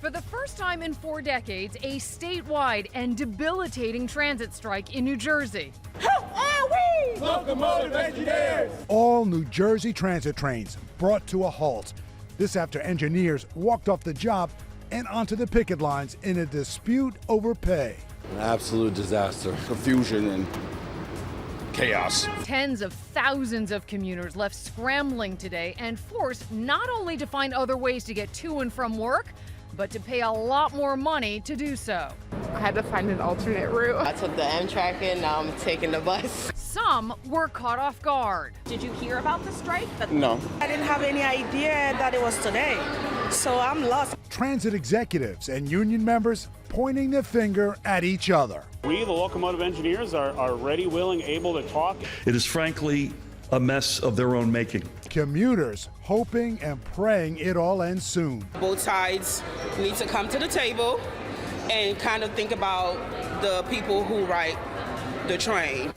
For the first time in 4 decades, a statewide and debilitating transit strike in New Jersey. Who are we? Locomotive engineers! All New Jersey transit trains brought to a halt. This after engineers walked off the job and onto the picket lines in a dispute over pay. An absolute disaster, confusion and chaos. Tens of thousands of commuters left scrambling today and forced not only to find other ways to get to and from work, but to pay a lot more money to do so. I had to find an alternate route. I took the Amtrak and now I'm taking the bus. Some were caught off guard. Did you hear about the strike? No. I didn't have any idea that it was today, so I'm lost. Transit executives and union members pointing the finger at each other. We, the locomotive engineers, are ready, willing, able to talk. It is frankly a mess of their own making. Commuters hoping and praying it all ends soon. Both sides need to come to the table and kind of think about the people who ride the train.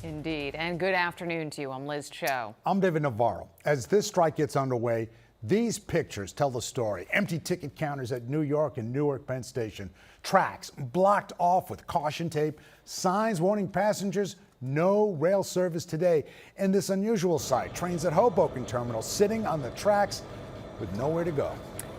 Indeed. And good afternoon to you. I'm Liz Cho. I'm David Navarro. As this strike gets underway, these pictures tell the story. Empty ticket counters at New York and Newark Penn Station. Tracks blocked off with caution tape. Signs warning passengers no rail service today. And this unusual sight, trains at Hoboken Terminal sitting on the tracks with nowhere to go.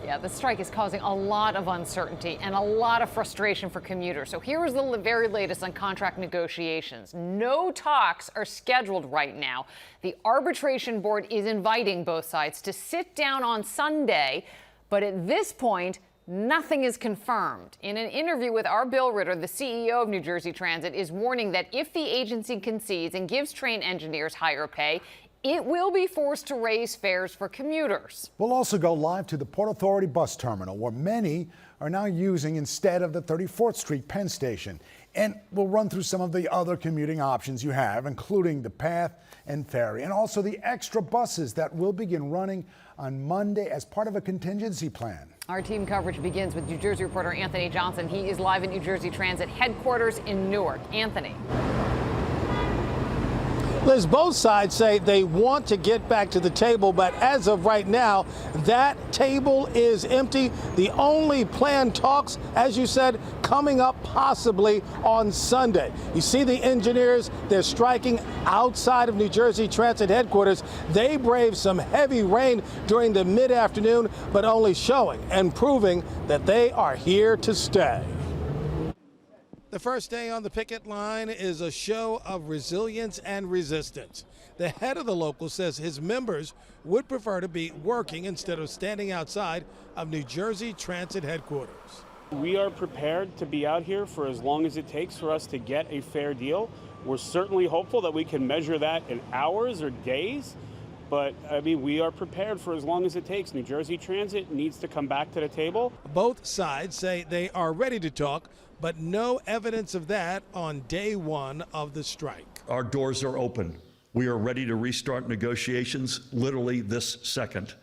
Yeah, the strike is causing a lot of uncertainty and a lot of frustration for commuters. So here is the very latest on contract negotiations. No talks are scheduled right now. The arbitration board is inviting both sides to sit down on Sunday, but at this point, nothing is confirmed. In an interview with our Bill Ritter, the CEO of New Jersey Transit is warning that if the agency concedes and gives train engineers higher pay, it will be forced to raise fares for commuters. We'll also go live to the Port Authority bus terminal, where many are now using instead of the 34th Street Penn Station. And we'll run through some of the other commuting options you have, including the PATH and ferry, and also the extra buses that will begin running on Monday as part of a contingency plan. Our team coverage begins with New Jersey reporter Anthony Johnson. He is live at New Jersey Transit headquarters in Newark. Anthony. Liz, both sides say they want to get back to the table, but as of right now, that table is empty. The only planned talks, as you said, coming up possibly on Sunday. You see the engineers, they're striking outside of New Jersey Transit headquarters. They braved some heavy rain during the mid-afternoon, but only showing and proving that they are here to stay. The first day on the picket line is a show of resilience and resistance. The head of the local says his members would prefer to be working instead of standing outside of New Jersey Transit headquarters. We are prepared to be out here for as long as it takes for us to get a fair deal. We're certainly hopeful that we can measure that in hours or days. But, I mean, we are prepared for as long as it takes. New Jersey Transit needs to come back to the table. Both sides say they are ready to talk, but no evidence of that on day one of the strike. Our doors are open. We are ready to restart negotiations literally this second.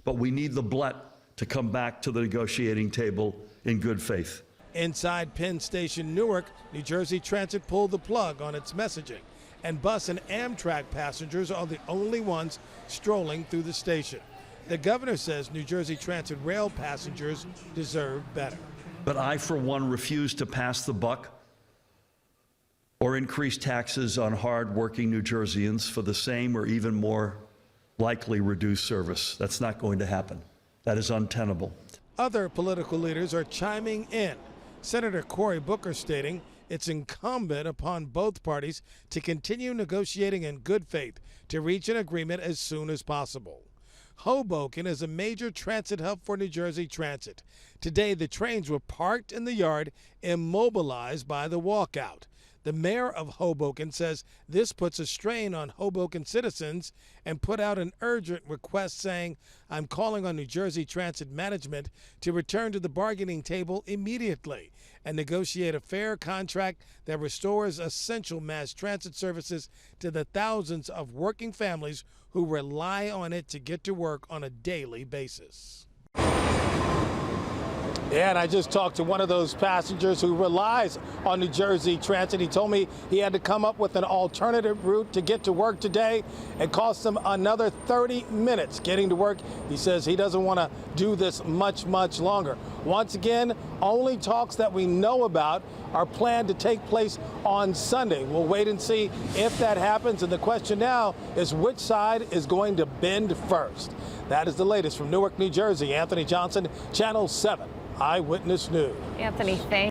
But we need the BLET to come back to the negotiating table in good faith. Inside Penn Station, Newark, New Jersey Transit pulled the plug on its messaging, and bus and Amtrak passengers are the only ones strolling through the station. The governor says New Jersey Transit rail passengers deserve better. But I, for one, refuse to pass the buck or increase taxes on hard-working New Jerseyans for the same or even more likely reduced service. That's not going to happen. That is untenable. Other political leaders are chiming in. Senator Cory Booker stating it's incumbent upon both parties to continue negotiating in good faith to reach an agreement as soon as possible. Hoboken is a major transit hub for New Jersey Transit. Today, the trains were parked in the yard, immobilized by the walkout. The mayor of Hoboken says this puts a strain on Hoboken citizens and put out an urgent request saying, I'm calling on New Jersey Transit management to return to the bargaining table immediately and negotiate a fair contract that restores essential mass transit services to the thousands of working families who rely on it to get to work on a daily basis. Yeah, and I just talked to one of those passengers who relies on New Jersey Transit. He told me he had to come up with an alternative route to get to work today. It cost him another 30 minutes getting to work. He says he doesn't want to do this much longer. Once again, only talks that we know about are planned to take place on Sunday. We'll wait and see if that happens. And the question now is which side is going to bend first? That is the latest from Newark, New Jersey. Anthony Johnson, Channel 7 Eyewitness News. Anthony, thank you.